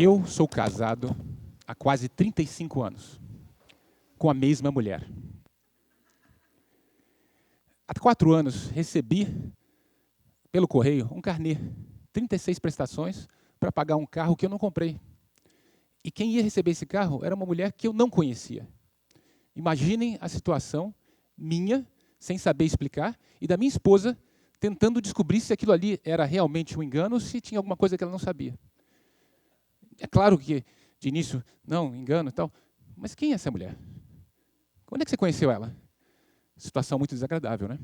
Eu sou casado há quase 35 anos com a mesma mulher. Há 4 anos recebi pelo correio um carnê, 36 prestações para pagar um carro que eu não comprei. E quem ia receber esse carro era uma mulher que eu não conhecia. Imaginem a situação minha, sem saber explicar, e da minha esposa tentando descobrir se aquilo ali era realmente um engano ou se tinha alguma coisa que ela não sabia. É claro que, de início, não, engano e tal, mas quem é essa mulher? Quando é que você conheceu ela? Situação muito desagradável, né?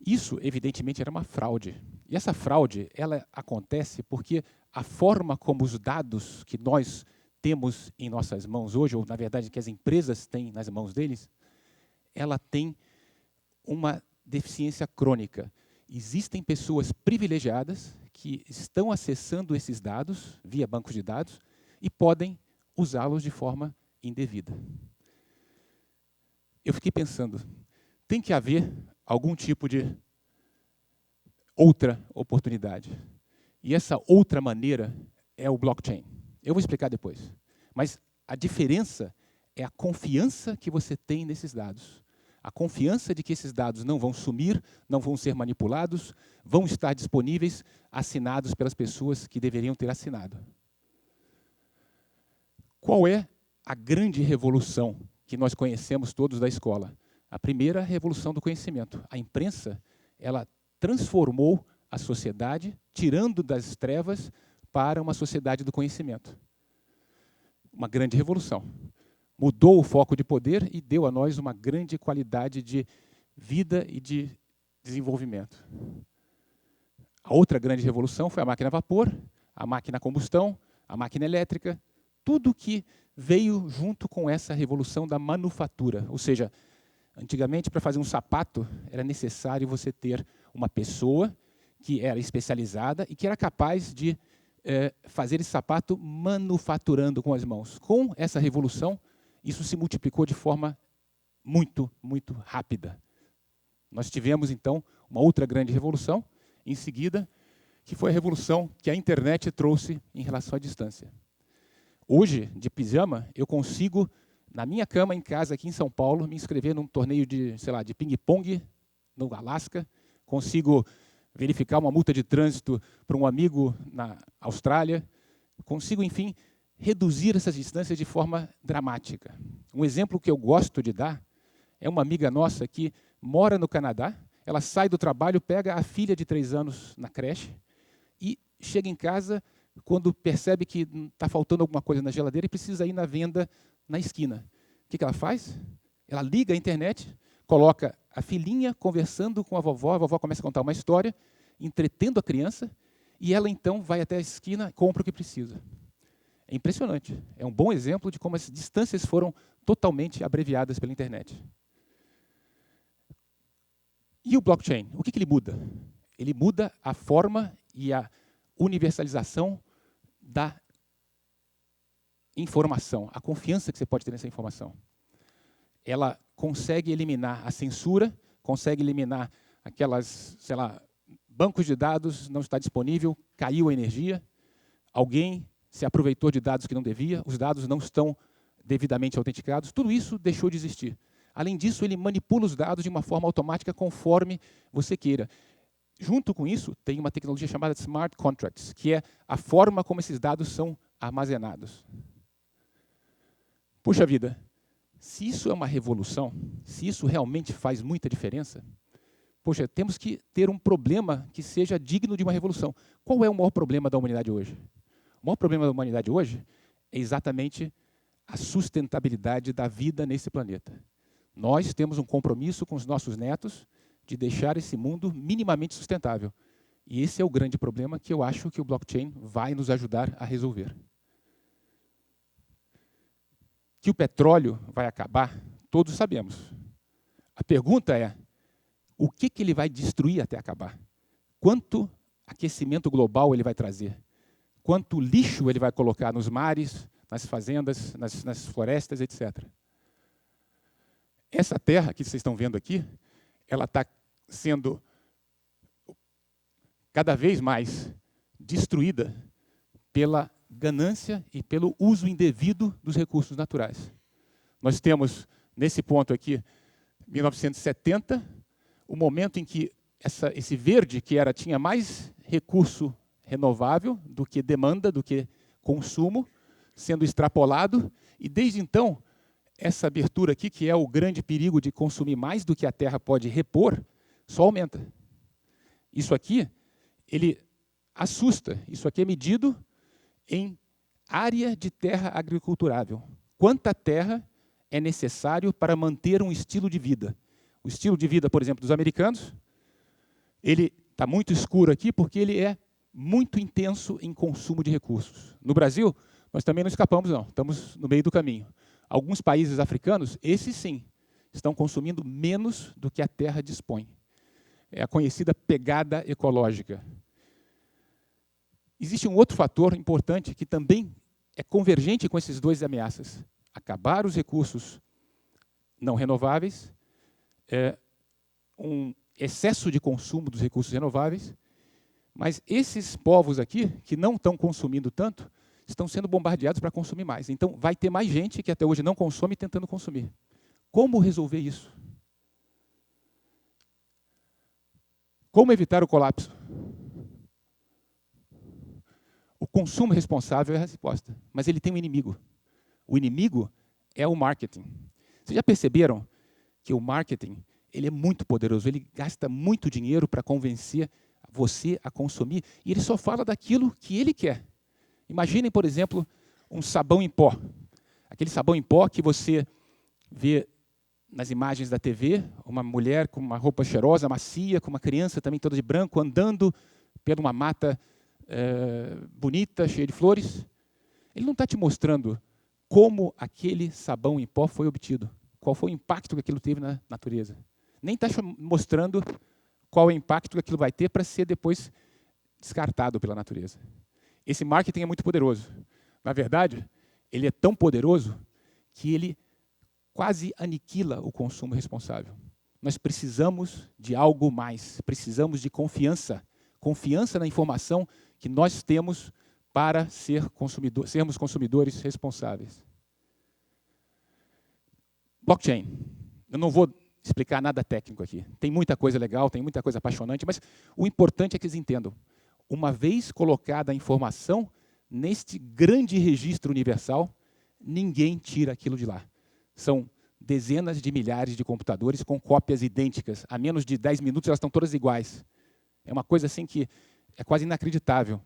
Isso, evidentemente, era uma fraude. E essa fraude, ela acontece porque a forma como os dados que nós temos em nossas mãos hoje, ou, na verdade, que as empresas têm nas mãos deles, ela tem uma deficiência crônica. Existem pessoas privilegiadas que estão acessando esses dados via bancos de dados e podem usá-los de forma indevida. Eu fiquei pensando, tem que haver algum tipo de outra oportunidade. E essa outra maneira é o blockchain. Eu vou explicar depois. Mas a diferença é a confiança que você tem nesses dados. A confiança de que esses dados não vão sumir, não vão ser manipulados, vão estar disponíveis, assinados pelas pessoas que deveriam ter assinado. Qual é a grande revolução que nós conhecemos todos da escola? A primeira revolução do conhecimento. A imprensa, ela transformou a sociedade, tirando das trevas para uma sociedade do conhecimento. Uma grande revolução. Mudou o foco de poder e deu a nós uma grande qualidade de vida e de desenvolvimento. A outra grande revolução foi a máquina a vapor, a máquina a combustão, a máquina elétrica, tudo que veio junto com essa revolução da manufatura. Ou seja, antigamente, para fazer um sapato, era necessário você ter uma pessoa que era especializada e que era capaz de fazer esse sapato manufaturando com as mãos. Com essa revolução, isso se multiplicou de forma muito, muito rápida. Nós tivemos, então, uma outra grande revolução, em seguida, que foi a revolução que a internet trouxe em relação à distância. Hoje, de pijama, eu consigo, na minha cama, em casa, aqui em São Paulo, me inscrever num torneio de, sei lá, de ping-pong no Alasca, consigo verificar uma multa de trânsito para um amigo na Austrália, consigo, enfim, reduzir essas distâncias de forma dramática. Um exemplo que eu gosto de dar é uma amiga nossa que mora no Canadá, ela sai do trabalho, pega a filha de 3 anos na creche e chega em casa quando percebe que está faltando alguma coisa na geladeira e precisa ir na venda na esquina. O que ela faz? Ela liga a internet, coloca a filhinha conversando com a vovó começa a contar uma história, entretendo a criança, e ela então vai até a esquina e compra o que precisa. É impressionante. É um bom exemplo de como as distâncias foram totalmente abreviadas pela internet. E o blockchain? O que ele muda? Ele muda a forma e a universalização da informação, a confiança que você pode ter nessa informação. Ela consegue eliminar a censura, consegue eliminar aquelas, sei lá, bancos de dados, não está disponível, caiu a energia, alguém se aproveitou de dados que não devia, os dados não estão devidamente autenticados, tudo isso deixou de existir. Além disso, ele manipula os dados de uma forma automática conforme você queira. Junto com isso, tem uma tecnologia chamada Smart Contracts, que é a forma como esses dados são armazenados. Puxa vida, se isso é uma revolução, se isso realmente faz muita diferença, poxa, temos que ter um problema que seja digno de uma revolução. Qual é o maior problema da humanidade hoje? O maior problema da humanidade hoje é exatamente a sustentabilidade da vida nesse planeta. Nós temos um compromisso com os nossos netos de deixar esse mundo minimamente sustentável. E esse é o grande problema que eu acho que o blockchain vai nos ajudar a resolver. Que o petróleo vai acabar, todos sabemos. A pergunta é, o que ele vai destruir até acabar? Quanto aquecimento global ele vai trazer? Quanto lixo ele vai colocar nos mares, nas fazendas, nas florestas, etc. Essa terra que vocês estão vendo aqui, ela está sendo cada vez mais destruída pela ganância e pelo uso indevido dos recursos naturais. Nós temos, nesse ponto aqui, 1970, o momento em que esse verde, que tinha mais recurso renovável do que demanda, do que consumo, sendo extrapolado, e desde então, essa abertura aqui, que é o grande perigo de consumir mais do que a terra pode repor, só aumenta. Isso aqui, ele assusta. Isso aqui é medido em área de terra agriculturável. Quanta terra é necessário para manter um estilo de vida? O estilo de vida, por exemplo, dos americanos, ele está muito escuro aqui porque ele é muito intenso em consumo de recursos. No Brasil, nós também não escapamos, não. Estamos no meio do caminho. Alguns países africanos, esses sim, estão consumindo menos do que a terra dispõe. É a conhecida pegada ecológica. Existe um outro fator importante que também é convergente com esses dois ameaças. Acabar os recursos não renováveis, um excesso de consumo dos recursos renováveis, mas esses povos aqui, que não estão consumindo tanto, estão sendo bombardeados para consumir mais. Então, vai ter mais gente que até hoje não consome tentando consumir. Como resolver isso? Como evitar o colapso? O consumo responsável é a resposta, mas ele tem um inimigo. O inimigo é o marketing. Vocês já perceberam que o marketing ele é muito poderoso, ele gasta muito dinheiro para convencer você a consumir, e ele só fala daquilo que ele quer. Imaginem, por exemplo, um sabão em pó. Aquele sabão em pó que você vê nas imagens da TV, uma mulher com uma roupa cheirosa, macia, com uma criança também toda de branco, andando por uma mata bonita, cheia de flores. Ele não está te mostrando como aquele sabão em pó foi obtido, qual foi o impacto que aquilo teve na natureza. Nem está mostrando qual é o impacto que aquilo vai ter para ser depois descartado pela natureza. Esse marketing é muito poderoso. Na verdade, ele é tão poderoso que ele quase aniquila o consumo responsável. Nós precisamos de algo mais, precisamos de confiança. Confiança na informação que nós temos para sermos consumidores responsáveis. Blockchain. Eu não vou explicar nada técnico aqui. Tem muita coisa legal, tem muita coisa apaixonante, mas o importante é que eles entendam. Uma vez colocada a informação neste grande registro universal, ninguém tira aquilo de lá. São dezenas de milhares de computadores com cópias idênticas. A menos de 10 minutos, elas estão todas iguais. É uma coisa assim que é quase inacreditável.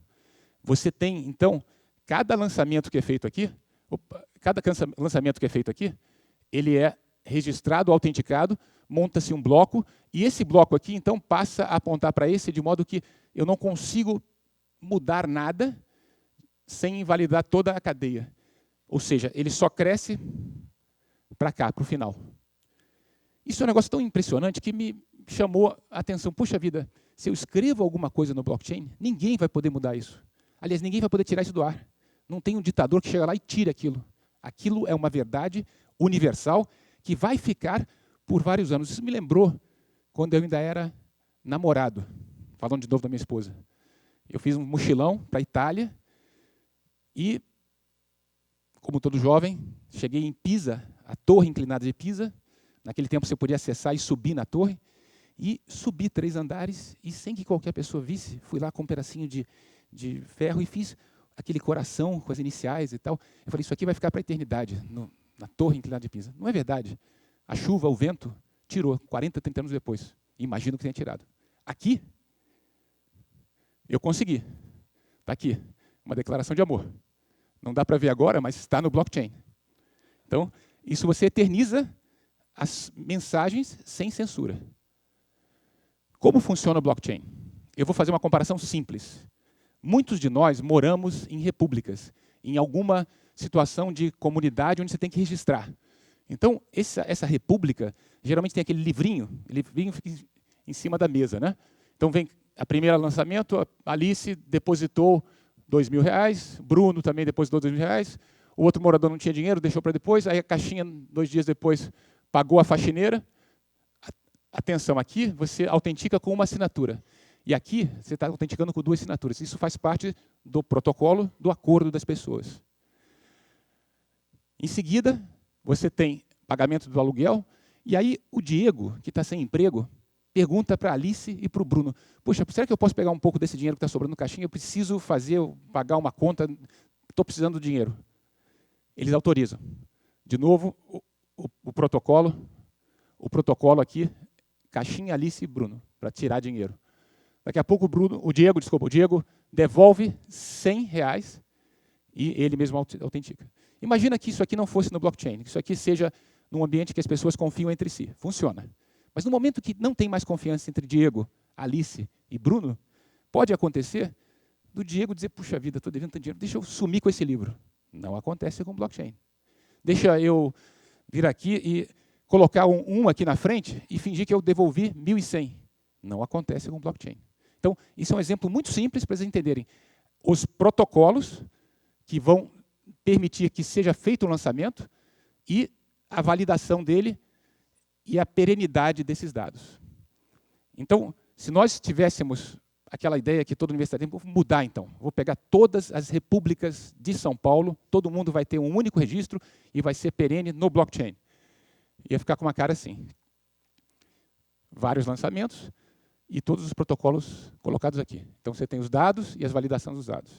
Você tem, então, cada lançamento que é feito aqui, ele é registrado, autenticado, monta-se um bloco, e esse bloco aqui, então, passa a apontar para esse, de modo que eu não consigo mudar nada sem invalidar toda a cadeia. Ou seja, ele só cresce para cá, para o final. Isso é um negócio tão impressionante que me chamou a atenção. Puxa vida, se eu escrevo alguma coisa no blockchain, ninguém vai poder mudar isso. Aliás, ninguém vai poder tirar isso do ar. Não tem um ditador que chega lá e tira aquilo. Aquilo é uma verdade universal que vai ficar por vários anos. Isso me lembrou quando eu ainda era namorado, falando de novo da minha esposa. Eu fiz um mochilão para a Itália e, como todo jovem, cheguei em Pisa, a torre inclinada de Pisa. Naquele tempo você podia acessar e subir na torre. E subi 3 andares e, sem que qualquer pessoa visse, fui lá com um pedacinho de ferro e fiz aquele coração com as iniciais e tal. Eu falei, isso aqui vai ficar para a eternidade, na torre inclinada de Pisa. Não é verdade. A chuva, o vento, tirou 40, 30 anos depois. Imagino que tenha tirado. Aqui, eu consegui. Está aqui, uma declaração de amor. Não dá para ver agora, mas está no blockchain. Então, isso você eterniza as mensagens sem censura. Como funciona o blockchain? Eu vou fazer uma comparação simples. Muitos de nós moramos em repúblicas, em alguma situação de comunidade onde você tem que registrar. Então, essa república, geralmente tem aquele livrinho, o livrinho fica em cima da mesa, né? Então, vem a primeira lançamento, a Alice depositou R$2.000, Bruno também depositou R$2.000, o outro morador não tinha dinheiro, deixou para depois, aí a caixinha, 2 dias depois, pagou a faxineira. Atenção, aqui você autentica com uma assinatura. E aqui você está autenticando com 2 assinaturas. Isso faz parte do protocolo do acordo das pessoas. Em seguida, você tem pagamento do aluguel, e aí o Diego, que está sem emprego, pergunta para a Alice e para o Bruno, poxa, será que eu posso pegar um pouco desse dinheiro que está sobrando no caixinha? Eu preciso pagar uma conta, estou precisando do dinheiro. Eles autorizam. De novo, o protocolo aqui, caixinha, Alice e Bruno, para tirar dinheiro. Daqui a pouco o Diego devolve R$100 e ele mesmo autentica. Imagina que isso aqui não fosse no blockchain, que isso aqui seja num ambiente que as pessoas confiam entre si. Funciona. Mas no momento que não tem mais confiança entre Diego, Alice e Bruno, pode acontecer do Diego dizer, puxa vida, estou devendo tanto dinheiro, deixa eu sumir com esse livro. Não acontece com blockchain. Deixa eu vir aqui e colocar um aqui na frente e fingir que eu devolvi 1.100. Não acontece com blockchain. Então, isso é um exemplo muito simples para vocês entenderem os protocolos que vão permitir que seja feito o lançamento e a validação dele e a perenidade desses dados. Então, se nós tivéssemos aquela ideia que toda universidade tem, vou mudar então. Vou pegar todas as repúblicas de São Paulo, todo mundo vai ter um único registro e vai ser perene no blockchain. Ia ficar com uma cara assim. Vários lançamentos e todos os protocolos colocados aqui. Então, você tem os dados e as validações dos dados.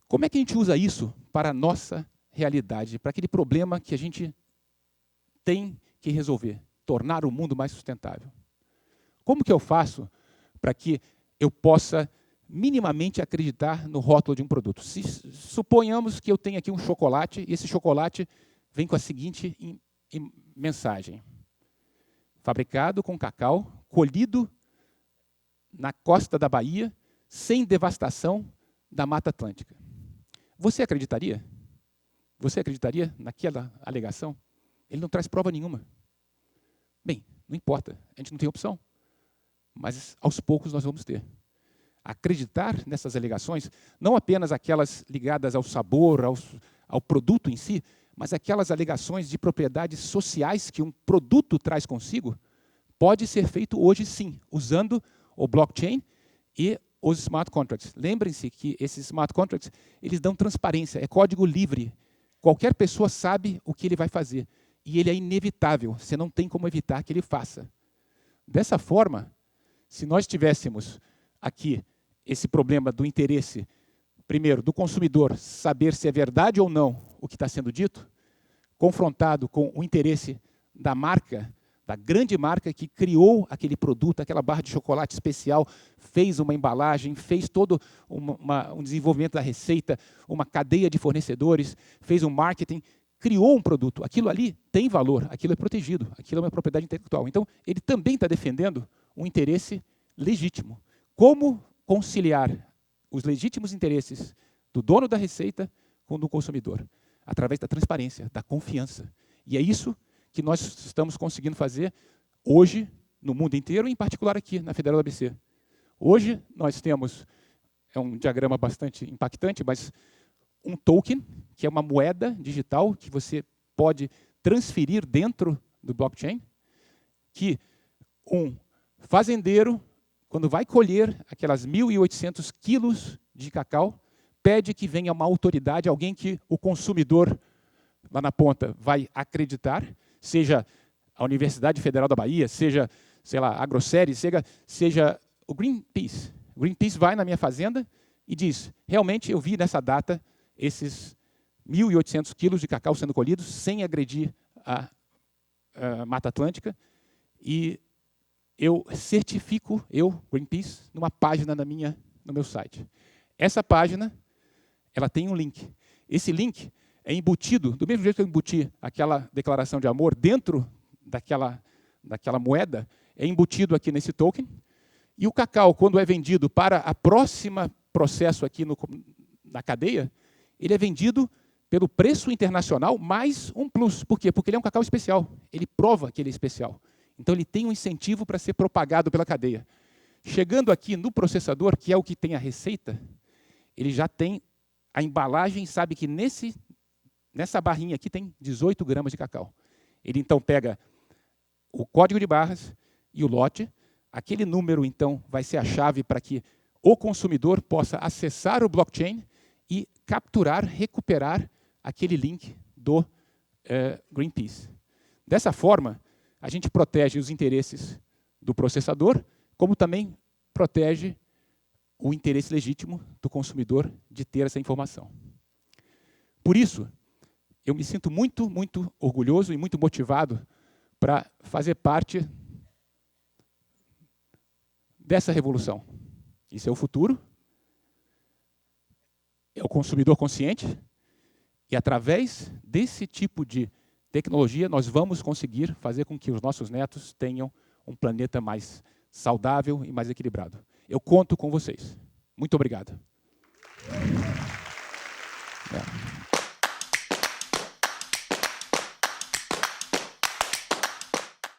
Como é que a gente usa isso para a nossa realidade, para aquele problema que a gente tem que resolver, tornar o mundo mais sustentável? Como que eu faço para que eu possa minimamente acreditar no rótulo de um produto? Suponhamos que eu tenho aqui um chocolate, e esse chocolate vem com a seguinte mensagem. Fabricado com cacau, colhido na costa da Bahia, sem devastação da Mata Atlântica. Você acreditaria? Você acreditaria naquela alegação? Ele não traz prova nenhuma. Bem, não importa, a gente não tem opção. Mas aos poucos nós vamos ter. Acreditar nessas alegações, não apenas aquelas ligadas ao sabor, ao produto em si, mas aquelas alegações de propriedades sociais que um produto traz consigo, pode ser feito hoje sim, usando o blockchain e os smart contracts. Lembrem-se que esses smart contracts, eles dão transparência, é código livre. Qualquer pessoa sabe o que ele vai fazer. E ele é inevitável, você não tem como evitar que ele faça. Dessa forma, se nós tivéssemos aqui esse problema do interesse, primeiro, do consumidor saber se é verdade ou não o que está sendo dito, confrontado com o interesse da marca, da grande marca que criou aquele produto, aquela barra de chocolate especial, fez uma embalagem, fez todo um desenvolvimento da receita, uma cadeia de fornecedores, fez um marketing, criou um produto. Aquilo ali tem valor, aquilo é protegido, aquilo é uma propriedade intelectual. Então, ele também está defendendo um interesse legítimo. Como conciliar os legítimos interesses do dono da receita com o do consumidor? Através da transparência, da confiança. E é isso que nós estamos conseguindo fazer hoje no mundo inteiro, em particular aqui na Federal do ABC. Hoje nós temos, é um diagrama bastante impactante, mas um token, que é uma moeda digital que você pode transferir dentro do blockchain, que um fazendeiro, quando vai colher aquelas 1.800 quilos de cacau, pede que venha uma autoridade, alguém que o consumidor, lá na ponta, vai acreditar, seja a Universidade Federal da Bahia, seja, sei lá, a Grosseries, seja o Greenpeace. O Greenpeace vai na minha fazenda e diz, realmente eu vi nessa data esses 1.800 quilos de cacau sendo colhidos sem agredir a Mata Atlântica e eu certifico, Greenpeace, numa página no meu site. Essa página, ela tem um link. Esse link é embutido, do mesmo jeito que eu embuti aquela declaração de amor dentro daquela moeda, é embutido aqui nesse token. E o cacau, quando é vendido para a próxima processo aqui na cadeia, ele é vendido pelo preço internacional mais um plus. Por quê? Porque ele é um cacau especial. Ele prova que ele é especial. Então, ele tem um incentivo para ser propagado pela cadeia. Chegando aqui no processador, que é o que tem a receita, ele já tem a embalagem, sabe que nessa barrinha aqui tem 18 gramas de cacau. Ele, então, pega o código de barras e o lote, Aquele número, então, vai ser a chave para que o consumidor possa acessar o blockchain e capturar, recuperar aquele link do Greenpeace. Dessa forma, a gente protege os interesses do processador, como também protege o interesse legítimo do consumidor de ter essa informação. Por isso, eu me sinto muito, muito orgulhoso e muito motivado para fazer parte dessa revolução. Isso é o futuro, é o consumidor consciente, e através desse tipo de tecnologia nós vamos conseguir fazer com que os nossos netos tenham um planeta mais saudável e mais equilibrado. Eu conto com vocês. Muito obrigado.